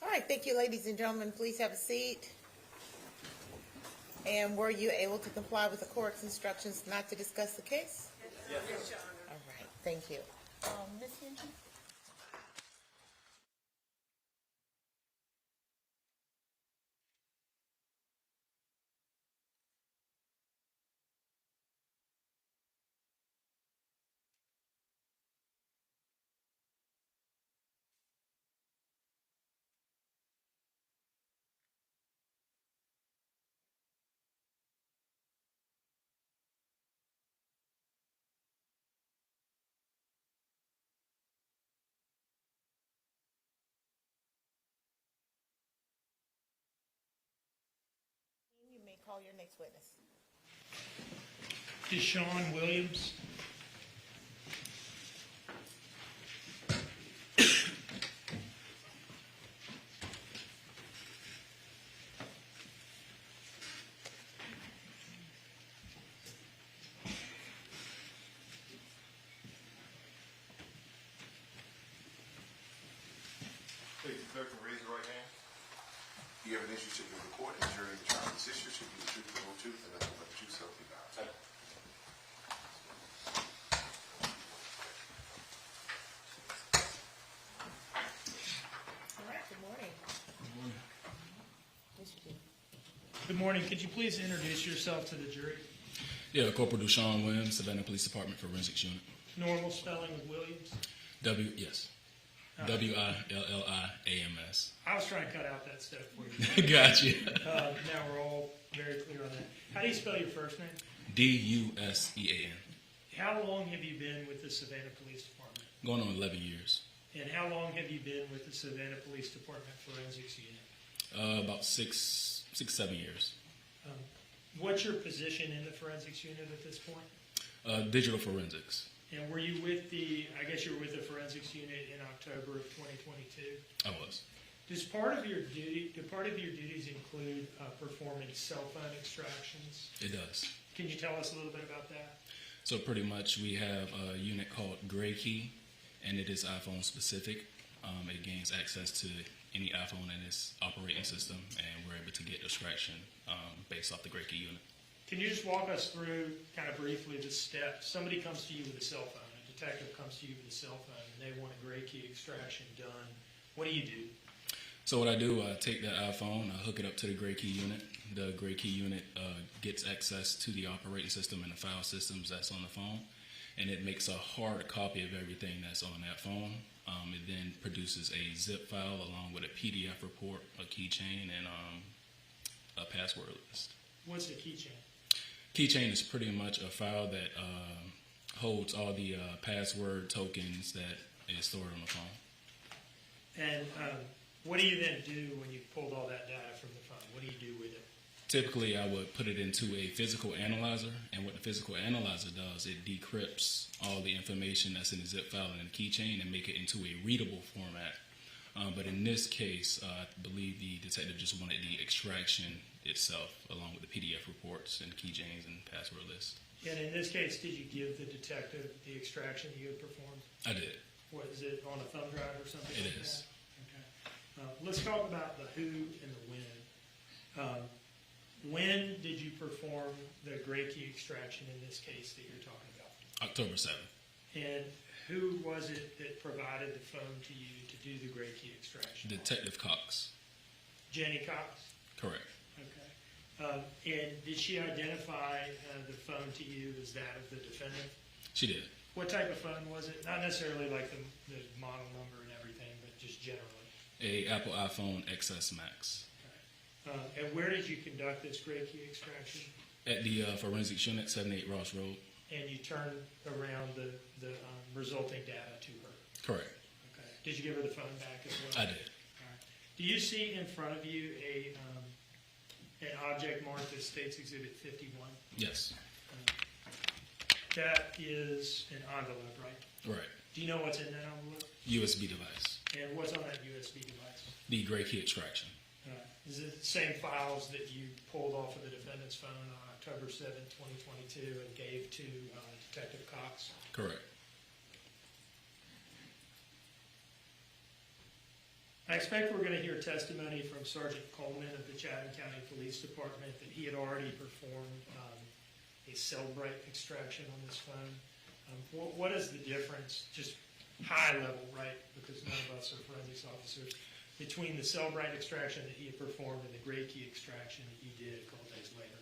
All right, thank you, ladies and gentlemen. Please have a seat. And were you able to comply with the court's instructions not to discuss the case? Yes, Your Honor. All right, thank you. Ms. Hinton? You may call your next witness. Deshaun Williams. Please, the clerk can raise your right hand. The evidence you should be recorded during the trial of this issue should be the truth, the whole truth, and nothing but the truth, so help you God. All right, good morning. Good morning. Yes, you do. Good morning. Could you please introduce yourself to the jury? Yeah, Corporal Deshaun Williams, Savannah Police Department Forensics Unit. Normal spelling of Williams. Yes. Williams. I was trying to cut out that step for you. Gotcha. Now we're all very clear on that. How do you spell your first name? Dusean. How long have you been with the Savannah Police Department? Going on 11 years. And how long have you been with the Savannah Police Department Forensics Unit? About six, 7 years. What's your position in the forensics unit at this point? Digital forensics. And were you with I guess you were with the forensics unit in October of 2022? I was. Do part of your duties include performing cell phone extractions? It does. Can you tell us a little bit about that? So pretty much we have a unit called Gray Key, and it is iPhone specific. It gains access to any iPhone in its operating system, and we're able to get extraction based off the Gray Key unit. Can you just walk us through kind of briefly the steps? Somebody comes to you with a cell phone. A detective comes to you with a cell phone, and they want a Gray Key extraction done. What do you do? So what I do, I take that iPhone, I hook it up to the Gray Key unit. The Gray Key unit gets access to the operating system and the file systems that's on the phone, and it makes a hard copy of everything that's on that phone. It then produces a zip file along with a PDF report, a keychain, and a password list. What's a keychain? Keychain is pretty much a file that holds all the password tokens that is stored on the phone. And what do you then do when you've pulled all that data from the phone? What do you do with it? Typically, I would put it into a physical analyzer, and what the physical analyzer does, it decrypts all the information that's in the zip file and the keychain and make it into a readable format. But in this case, I believe the detective just wanted the extraction itself, along with the PDF reports and keychains and password list. And in this case, did you give the detective the extraction you had performed? I did. What is it, on a thumb drive or something? It like is. That? Okay. Let's talk about the who and the when. When did you perform the Gray Key extraction in this case that you're talking about? October 7th. And who was it that provided the phone to you to do the Gray Key extraction? Detective Cox. Jenny Cox? Correct. Okay. And did she identify the phone to you as that of the defendant? She did. What type of phone was it? Not necessarily like the model number and everything, but just generally. A Apple iPhone XS Max. Okay. And where did you conduct this Gray Key extraction? At the Forensics Unit, 78 Ross Road. And you turned around the resulting data to her? Correct. Okay. Did you give her the phone back as well? I did. All right. Do you see in front of you an object marked that states Exhibit 51? Yes. That is an envelope, right? Right. Do you know what's in that envelope? USB device. And what's on that USB device? The Gray Key extraction. Is it the same files that you pulled off of the defendant's phone on October 7, 2022 and gave to Detective Cox? Correct. Thanks expect we're going to hear testimony from Sergeant Coleman of the Chatham County Police Department that he had already performed a cell bright extraction on this phone. What is the difference, just high level, right, because none of us are forensics officers, between the cell bright extraction that he had performed and the gray key extraction that you did a couple days later?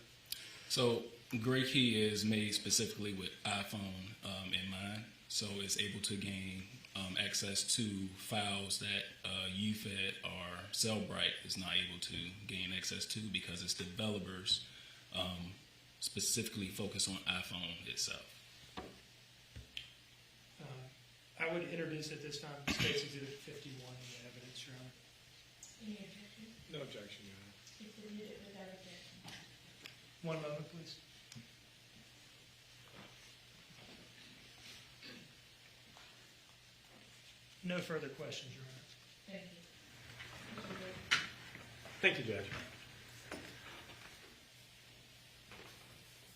So gray key is made specifically with iPhone in mind, so it's able to gain access to files that UFED or Cellbrite is not able to gain access to because its developers specifically focus on iPhone itself. I would introduce at this time State's Exhibit 51 in the evidence, Your Honor. Any objection? No objection, Your Honor. It's admitted without objection. One moment, please. No further questions, Your Honor. Thank you. Mr. Wood? Thank you, Judge.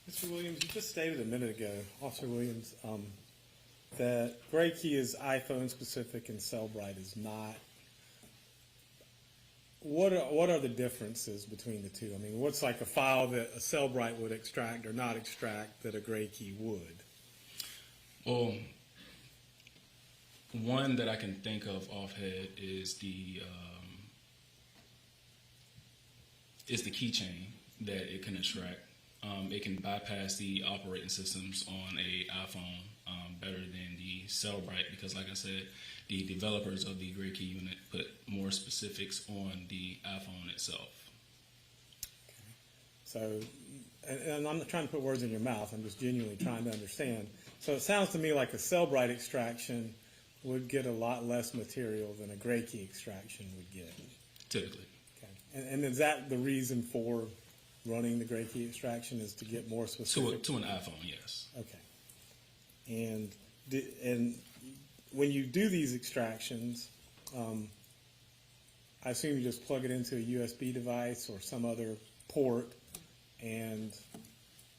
Mr. Williams, you just stated a minute ago, Officer Williams, that gray key is iPhone specific and Cellbrite is not. What are the differences between the two? I mean, what's like a file that a Cellbrite would extract or not extract that a gray key would? Well, one that I can think of offhand is the keychain that it can extract. It can bypass the operating systems on a iPhone better than the Cellbrite because, like I said, the developers of the gray key unit put more specifics on the iPhone itself. So, and I'm not trying to put words in your mouth, I'm just genuinely trying to understand. So it sounds to me like a Cellbrite extraction would get a lot less material than a gray key extraction would get. Typically. Okay. And is that the reason for running the gray key extraction, is to get more specific? To an iPhone, yes. Okay. And when you do these extractions, I assume you just plug it into a USB device or some other port, and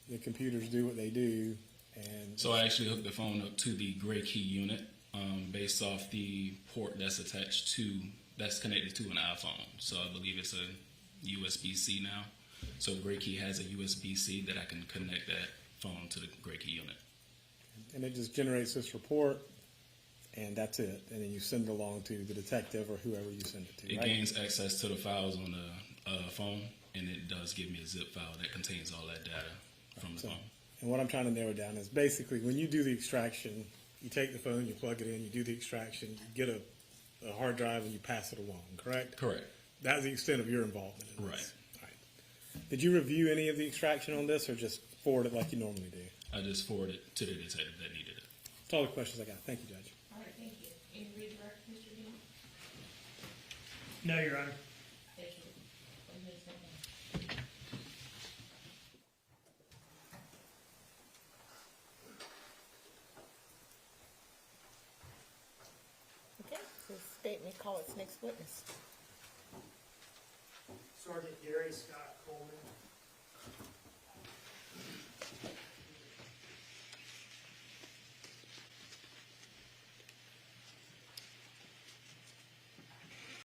the computers do what they do. And So I actually hooked the phone up to the gray key unit based off the port that's connected to an iPhone. So I believe it's a USB-C now. So gray key has a USB-C that I can connect that phone to the gray key unit. And it just generates this report, and that's it. And then you send it along to the detective or whoever you send it to, It right? gains access to the files on the phone, and it does give me a zip file that contains all that data from the phone. And what I'm trying to narrow down is basically when you do the extraction, you take the phone, you plug it in, you do the extraction, you get a hard drive, and you pass it along, correct? Correct. That's the extent of your involvement in this. Right. All right. Did you review any of the extraction on this, or just forward it like you normally do? I just forwarded it to the detective that needed it. That's all the questions I got. Thank you, Judge. All right, thank you. Any redirect, Mr. Dean? No, Your Honor. Thank you. 1 minute, second. Okay, the state may call its next witness. Sergeant Gary Scott